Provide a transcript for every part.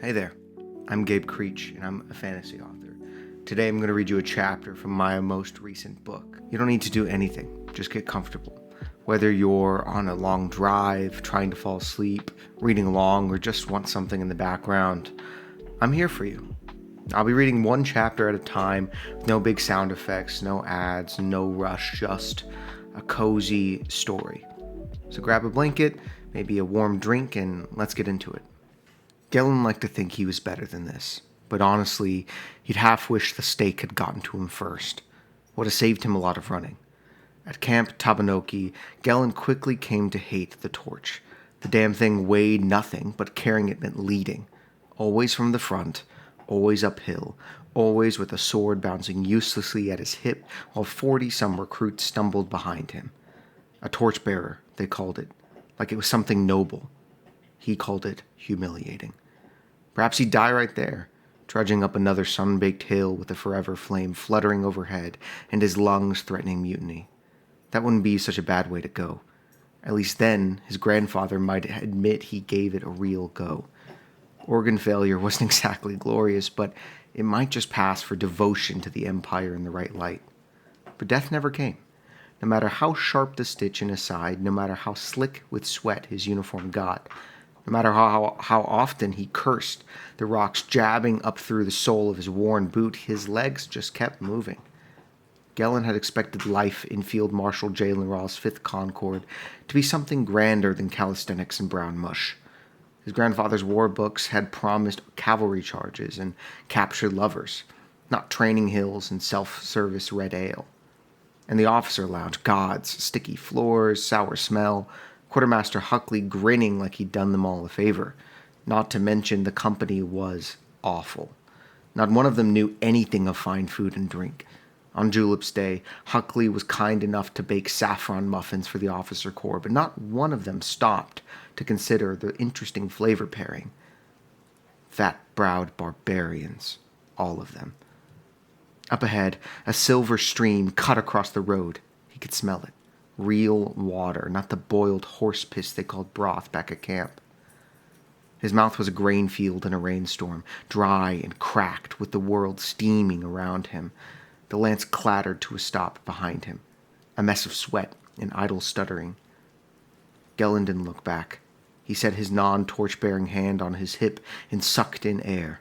Hey there, I'm Gabe Creech, and I'm a fantasy author. Today I'm going to read you a chapter from my most recent book. You don't need to do anything, just get comfortable. Whether you're on a long drive, trying to fall asleep, reading along, or just want something in the background, I'm here for you. I'll be reading one chapter at a time, with no big sound effects, no ads, no rush, just a cozy story. So grab a blanket, maybe a warm drink, and let's get into it. Gellin liked to think he was better than this, but honestly, he'd half wished the steak had gotten to him first. Would have saved him a lot of running. At Camp Tabanoki, Gellin quickly came to hate the torch. The damn thing weighed nothing, but carrying it meant leading. Always from the front, always uphill, always with a sword bouncing uselessly at his hip while 40-some recruits stumbled behind him. A torchbearer, they called it, like it was something noble. He called it humiliating. Perhaps he'd die right there, trudging up another sun-baked hill with the forever flame fluttering overhead and his lungs threatening mutiny. That wouldn't be such a bad way to go. At least then, his grandfather might admit he gave it a real go. Organ failure wasn't exactly glorious, but it might just pass for devotion to the Empire in the right light. But death never came. No matter how sharp the stitch in his side, no matter how slick with sweat his uniform got, no matter how often he cursed, the rocks jabbing up through the sole of his worn boot, his legs just kept moving. Gellin had expected life in Field Marshal Jalen Raw's 5th Concord to be something grander than calisthenics and brown mush. His grandfather's war books had promised cavalry charges and captured lovers, not training hills and self-service red ale. And the officer lounge, gods, sticky floors, sour smell, Quartermaster Huckley grinning like he'd done them all a favor. Not to mention the company was awful. Not one of them knew anything of fine food and drink. On Julep's Day, Huckley was kind enough to bake saffron muffins for the officer corps, but not one of them stopped to consider the interesting flavor pairing. Fat-browed barbarians, all of them. Up ahead, a silver stream cut across the road. He could smell it. Real water, not the boiled horse piss they called broth back at camp. His mouth was a grain field in a rainstorm, dry and cracked, with the world steaming around him. The lance clattered to a stop behind him, a mess of sweat and idle stuttering. Gellin didn't look back. He set his non-torch-bearing hand on his hip and sucked in air.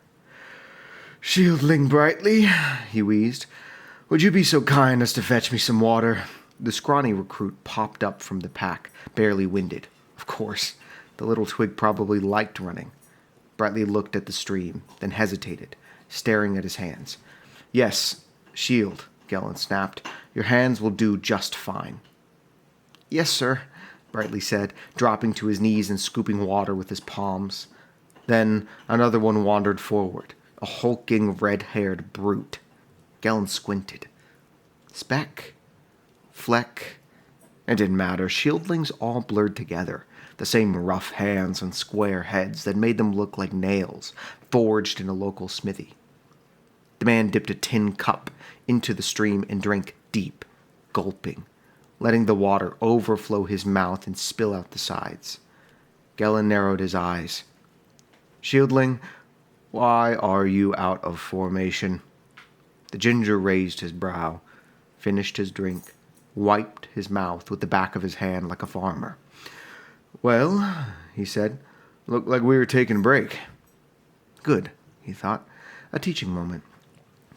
"Shieldling Brightly," he wheezed, "would you be so kind as to fetch me some water?" The scrawny recruit popped up from the pack, barely winded. Of course, the little twig probably liked running. Brightly looked at the stream, then hesitated, staring at his hands. "Yes, shield," Gellin snapped. "Your hands will do just fine." "Yes, sir," Brightly said, dropping to his knees and scooping water with his palms. Then another one wandered forward, a hulking, red-haired brute. Gellin squinted. Speck? Fleck? It didn't matter. Shieldlings all blurred together, the same rough hands and square heads that made them look like nails, forged in a local smithy. The man dipped a tin cup into the stream and drank deep, gulping, letting the water overflow his mouth and spill out the sides. Gellin narrowed his eyes. "Shieldling, why are you out of formation?" The ginger raised his brow, finished his drink, wiped his mouth with the back of his hand like a farmer. "Well," he said, "looked like we were taking a break." Good, he thought. A teaching moment.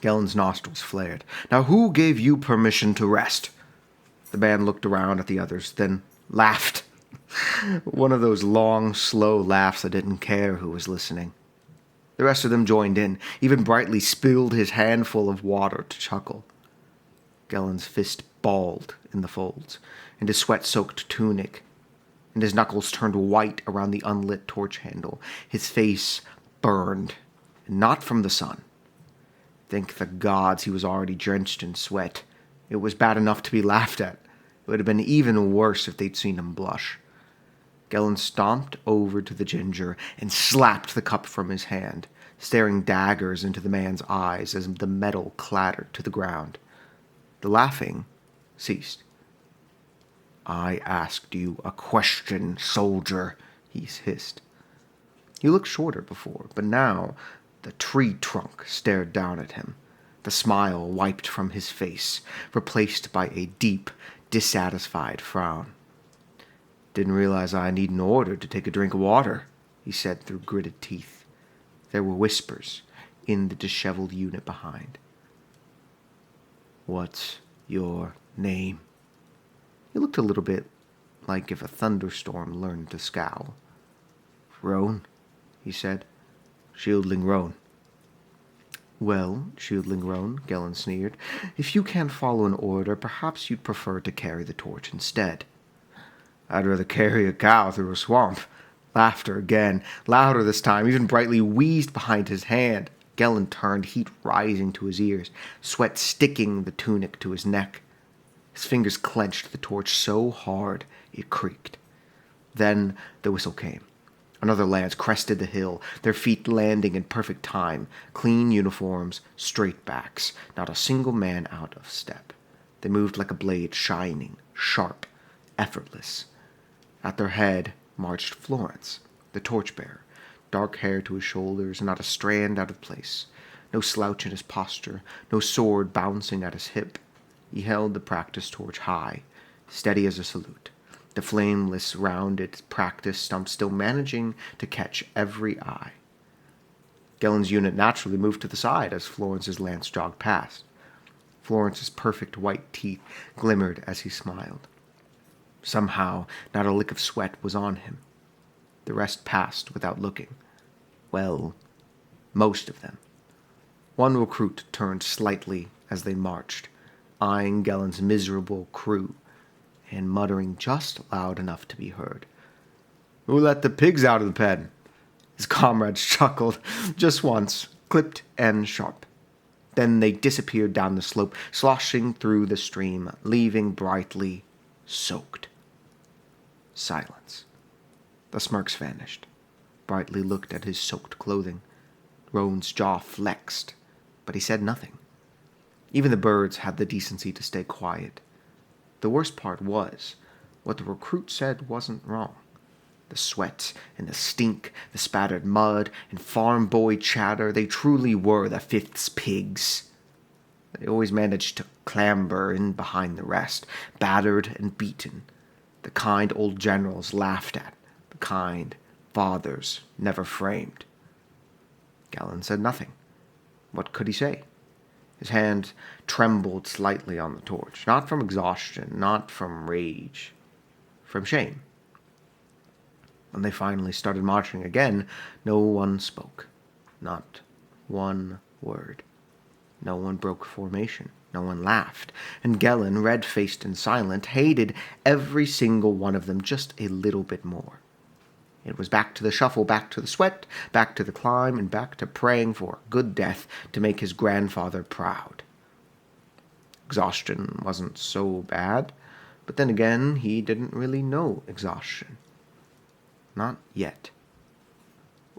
Gellin's nostrils flared. "Now who gave you permission to rest?" The man looked around at the others, then laughed. One of those long, slow laughs that didn't care who was listening. The rest of them joined in. Even Brightly spilled his handful of water to chuckle. Gellin's fist balled in the folds, and his sweat-soaked tunic, and his knuckles turned white around the unlit torch handle. His face burned, and not from the sun. Thank the gods he was already drenched in sweat. It was bad enough to be laughed at. It would have been even worse if they'd seen him blush. Gellin stomped over to the ginger and slapped the cup from his hand, staring daggers into the man's eyes as the metal clattered to the ground. The laughing ceased. "I asked you a question, soldier," he hissed. He looked shorter before, but now the tree trunk stared down at him. The smile wiped from his face, replaced by a deep, dissatisfied frown. "Didn't realize I need an order to take a drink of water," he said through gritted teeth. There were whispers in the disheveled unit behind. "What's your name?" He looked a little bit like if a thunderstorm learned to scowl. "Roan," he said. "Shieldling Roan." "Well, Shieldling Roan," Gellin sneered, "if you can't follow an order, perhaps you'd prefer to carry the torch instead." "I'd rather carry a cow through a swamp." Laughter again, louder this time, even Brightly wheezed behind his hand. Gellin turned, heat rising to his ears, sweat sticking the tunic to his neck. His fingers clenched the torch so hard it creaked. Then the whistle came. Another lance crested the hill, their feet landing in perfect time. Clean uniforms, straight backs, not a single man out of step. They moved like a blade, shining, sharp, effortless. At their head marched Florence, the torchbearer, dark hair to his shoulders, not a strand out of place. No slouch in his posture, no sword bouncing at his hip. He held the practice torch high, steady as a salute. The flameless, rounded practice stump still managing to catch every eye. Gellin's unit naturally moved to the side as Florence's lance jogged past. Florence's perfect white teeth glimmered as he smiled. Somehow, not a lick of sweat was on him. The rest passed without looking. Well, most of them. One recruit turned slightly as they marched, eyeing Gellin's miserable crew and muttering just loud enough to be heard. "Who let the pigs out of the pen?" His comrades chuckled just once, clipped and sharp. Then they disappeared down the slope, sloshing through the stream, leaving Brightly soaked. Silence. The smirks vanished. Brightly looked at his soaked clothing. Roan's jaw flexed, but he said nothing. Even the birds had the decency to stay quiet. The worst part was, what the recruit said wasn't wrong. The sweat and the stink, the spattered mud and farm boy chatter, they truly were the Fifth's pigs. They always managed to clamber in behind the rest, battered and beaten. The kind old generals laughed at, the kind fathers never framed. Gellin said nothing. What could he say? His hand trembled slightly on the torch, not from exhaustion, not from rage, from shame. When they finally started marching again, no one spoke. Not one word. No one broke formation. No one laughed. And Gellin, red-faced and silent, hated every single one of them just a little bit more. It was back to the shuffle, back to the sweat, back to the climb, and back to praying for a good death to make his grandfather proud. Exhaustion wasn't so bad, but then again, he didn't really know exhaustion. Not yet.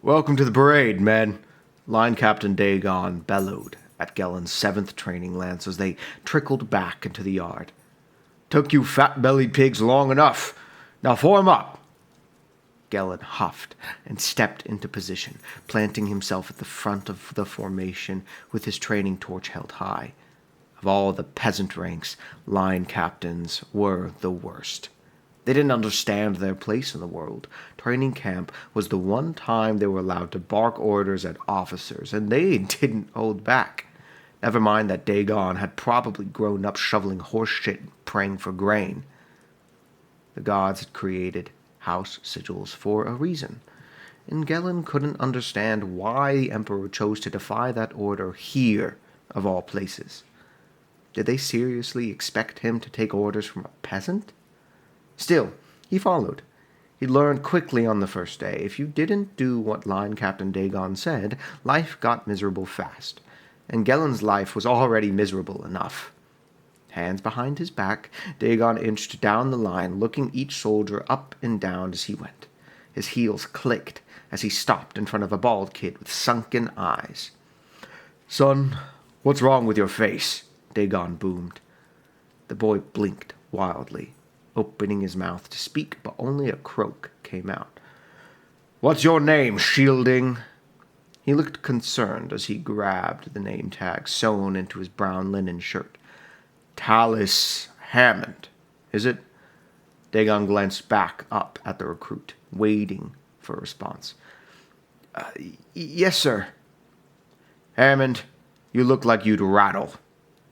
"Welcome to the parade, men," Line Captain Dagon bellowed at Gellin's 7th training lance as they trickled back into the yard. "Took you fat-bellied pigs long enough. Now form up." Gellin huffed and stepped into position, planting himself at the front of the formation with his training torch held high. Of all the peasant ranks, line captains were the worst. They didn't understand their place in the world. Training camp was the one time they were allowed to bark orders at officers, and they didn't hold back. Never mind that Dagon had probably grown up shoveling horse shit and praying for grain. The gods had created house sigils for a reason, and Gellin couldn't understand why the Emperor chose to defy that order here, of all places. Did they seriously expect him to take orders from a peasant? Still, he followed. He learned quickly on the first day, if you didn't do what Line Captain Dagon said, life got miserable fast, and Gellin's life was already miserable enough. Hands behind his back, Dagon inched down the line, looking each soldier up and down as he went. His heels clicked as he stopped in front of a bald kid with sunken eyes. "Son, what's wrong with your face?" Dagon boomed. The boy blinked wildly, opening his mouth to speak, but only a croak came out. What's your name, Shielding? He looked concerned as he grabbed the name tag sewn into his brown linen shirt. Tallis Hammond, is it? Dagon glanced back up at the recruit, waiting for a response. Yes, sir. Hammond, you look like you'd rattle.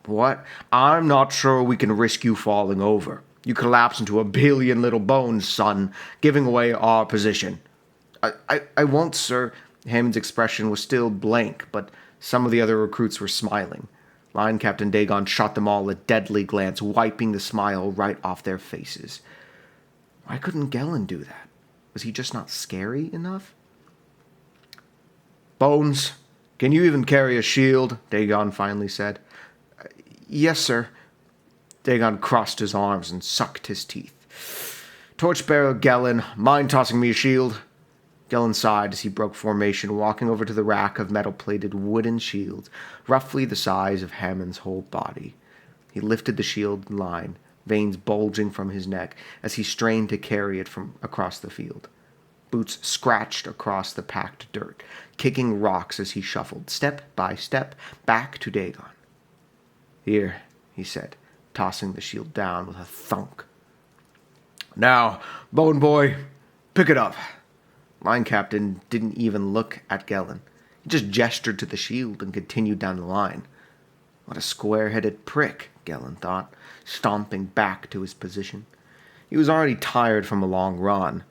What? I'm not sure we can risk you falling over. You collapse into a billion little bones, son, giving away our position. I won't, sir. Hammond's expression was still blank, but some of the other recruits were smiling. Line Captain Dagon shot them all a deadly glance, wiping the smile right off their faces. Why couldn't Gellin do that? Was he just not scary enough? Bones, can you even carry a shield? Dagon finally said. Yes, sir. Dagon crossed his arms and sucked his teeth. Torchbearer Gellin, mind tossing me a shield? Gellin sighed as he broke formation, walking over to the rack of metal-plated wooden shields, roughly the size of Hammond's whole body. He lifted the shield in line, veins bulging from his neck, as he strained to carry it from across the field. Boots scratched across the packed dirt, kicking rocks as he shuffled, step by step, back to Dagon. Here, he said, tossing the shield down with a thunk. Now, Bone Boy, pick it up. Line Captain didn't even look at Gellin. He just gestured to the shield and continued down the line. What a square-headed prick, Gellin thought, stomping back to his position. He was already tired from a long run.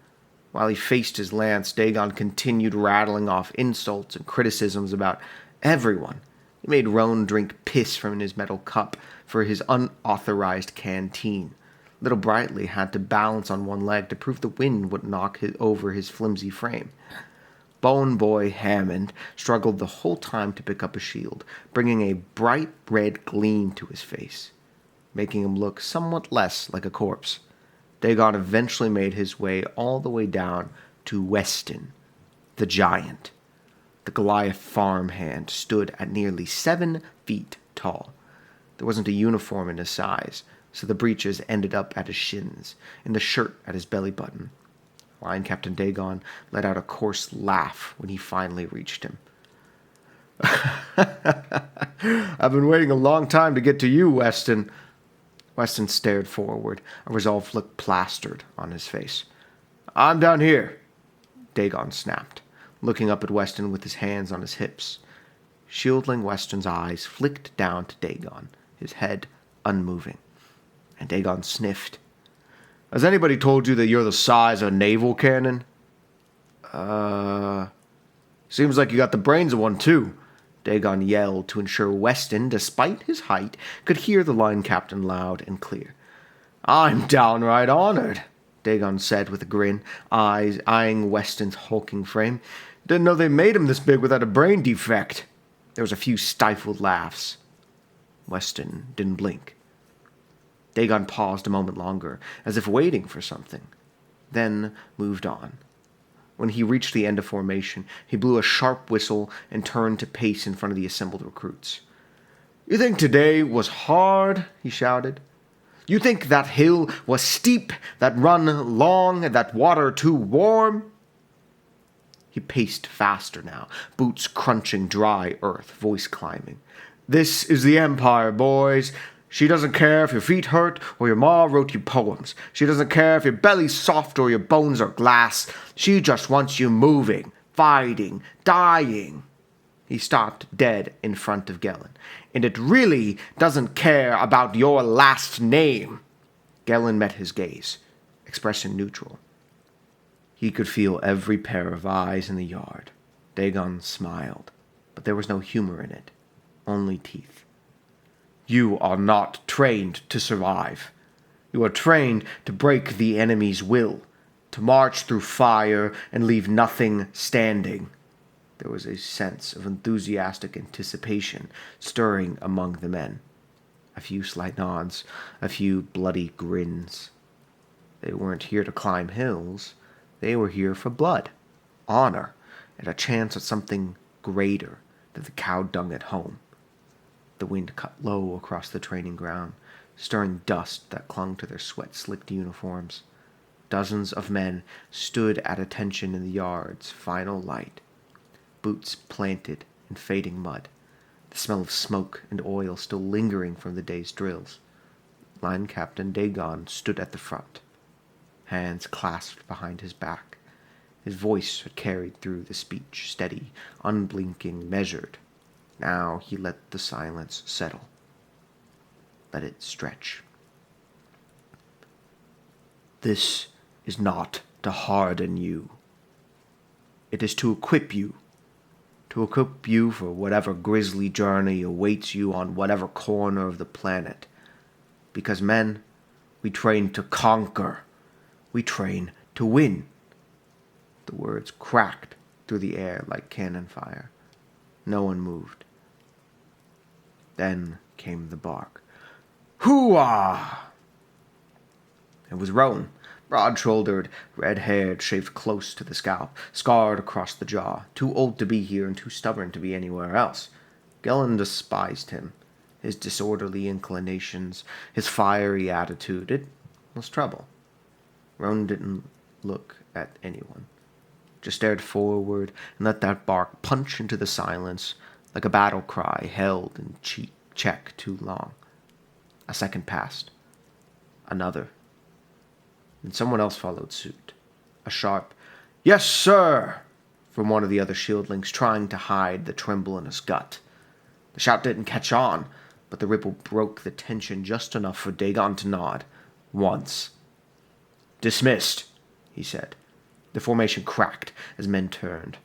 While he faced his lance, Dagon continued rattling off insults and criticisms about everyone. He made Roan drink piss from his metal cup for his unauthorized canteen. Little Brightly had to balance on one leg to prove the wind would knock over his flimsy frame. Bone Boy Hammond struggled the whole time to pick up a shield, bringing a bright red gleam to his face, making him look somewhat less like a corpse. Dagon eventually made his way all the way down to Weston, the giant. The Goliath farmhand stood at nearly 7 feet tall. There wasn't a uniform in his size, so the breeches ended up at his shins, and the shirt at his belly button. Line Captain Dagon let out a coarse laugh when he finally reached him. I've been waiting a long time to get to you, Weston. Weston stared forward, a resolve look plastered on his face. I'm down here, Dagon snapped, looking up at Weston with his hands on his hips. Shieldling Weston's eyes flicked down to Dagon, his head unmoving. And Dagon sniffed. Has anybody told you that you're the size of a naval cannon? Seems like you got the brains of one, too. Dagon yelled to ensure Weston, despite his height, could hear the line captain loud and clear. I'm downright honored, Dagon said with a grin, eyes eyeing Weston's hulking frame. Didn't know they made him this big without a brain defect. There was a few stifled laughs. Weston didn't blink. Dagon paused a moment longer, as if waiting for something, then moved on. When he reached the end of formation, he blew a sharp whistle and turned to pace in front of the assembled recruits. You think today was hard? He shouted. You think that hill was steep, that run long, that water too warm? He paced faster now, boots crunching dry earth, voice climbing. This is the Empire, boys. She doesn't care if your feet hurt or your ma wrote you poems. She doesn't care if your belly's soft or your bones are glass. She just wants you moving, fighting, dying. He stopped dead in front of Gellin. And it really doesn't care about your last name. Gellin met his gaze, expression neutral. He could feel every pair of eyes in the yard. Dagon smiled, but there was no humor in it, only teeth. You are not trained to survive. You are trained to break the enemy's will, to march through fire and leave nothing standing. There was a sense of enthusiastic anticipation stirring among the men. A few slight nods, a few bloody grins. They weren't here to climb hills. They were here for blood, honor, and a chance at something greater than the cow dung at home. The wind cut low across the training ground, stirring dust that clung to their sweat-slicked uniforms. Dozens of men stood at attention in the yard's final light, boots planted in fading mud, the smell of smoke and oil still lingering from the day's drills. Line Captain Dagon stood at the front, hands clasped behind his back. His voice had carried through the speech, steady, unblinking, measured. Now he let the silence settle. Let it stretch. This is not to harden you. It is to equip you for whatever grisly journey awaits you on whatever corner of the planet. Because men, we train to conquer. We train to win. The words cracked through the air like cannon fire. No one moved. Then came the bark. Hoo-ah! It was Roan, broad-shouldered, red-haired, shaved close to the scalp, scarred across the jaw, too old to be here and too stubborn to be anywhere else. Gellin despised him, his disorderly inclinations, his fiery attitude. It was trouble. Roan didn't look at anyone, just stared forward and let that bark punch into the silence like a battle cry held in check too long. A second passed. Another. And someone else followed suit. A sharp, "Yes, sir!" from one of the other shieldlings, trying to hide the tremble in his gut. The shout didn't catch on, but the ripple broke the tension just enough for Dagon to nod. Once. "Dismissed," he said. The formation cracked as men turned.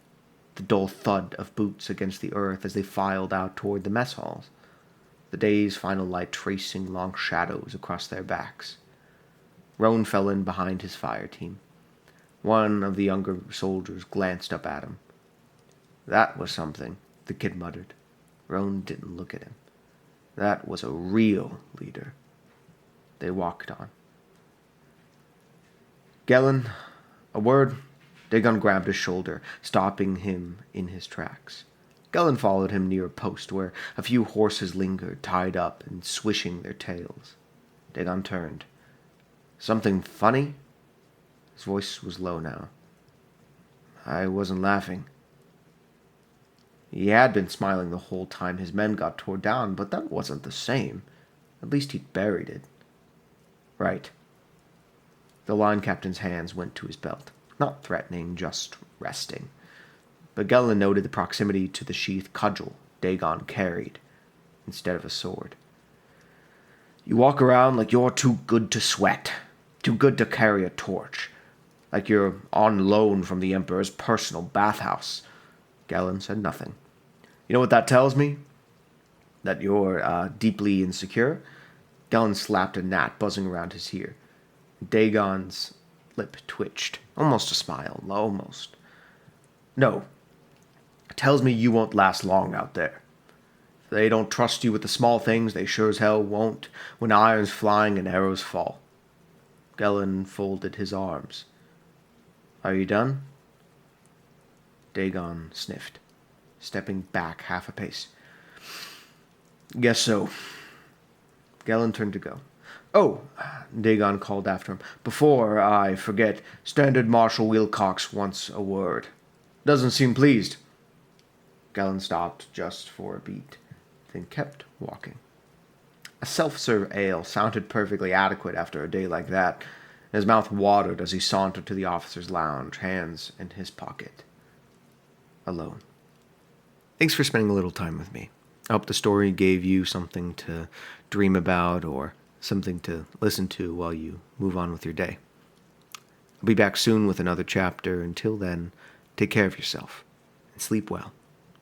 The dull thud of boots against the earth as they filed out toward the mess halls. The day's final light tracing long shadows across their backs. Roan fell in behind his fire team. One of the younger soldiers glanced up at him. "That was something," the kid muttered. Roan didn't look at him. That was a real leader. They walked on. "Gellin, a word?" Dagon grabbed his shoulder, stopping him in his tracks. Gellin followed him near a post where a few horses lingered, tied up and swishing their tails. Dagon turned. "Something funny?" His voice was low now. "I wasn't laughing." He had been smiling the whole time his men got torn down, but that wasn't the same. At least he'd buried it. "Right." The line captain's hands went to his belt. Not threatening, just resting. But Gellin noted the proximity to the sheathed cudgel Dagon carried, instead of a sword. "You walk around like you're too good to sweat, too good to carry a torch, like you're on loan from the Emperor's personal bathhouse." Gellin said nothing. "You know what that tells me? That you're deeply insecure?" Gellin slapped a gnat buzzing around his ear. Dagon's lip twitched. Almost a smile. Almost. "No. It tells me you won't last long out there. If they don't trust you with the small things, they sure as hell won't when iron's flying and arrows fall." Gellin folded his arms. "Are you done?" Dagon sniffed, stepping back half a pace. "Guess so." Gellin turned to go. "Oh," Dagon called after him, "before I forget, Standard Marshal Wilcox wants a word. Doesn't seem pleased." Gellin stopped just for a beat, then kept walking. A self-serve ale sounded perfectly adequate after a day like that. His mouth watered as he sauntered to the officer's lounge, hands in his pocket. Alone. Thanks for spending a little time with me. I hope the story gave you something to dream about or something to listen to while you move on with your day. I'll be back soon with another chapter. Until then, take care of yourself and sleep well.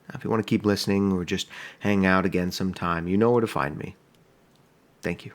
Now, if you want to keep listening or just hang out again sometime, you know where to find me. Thank you.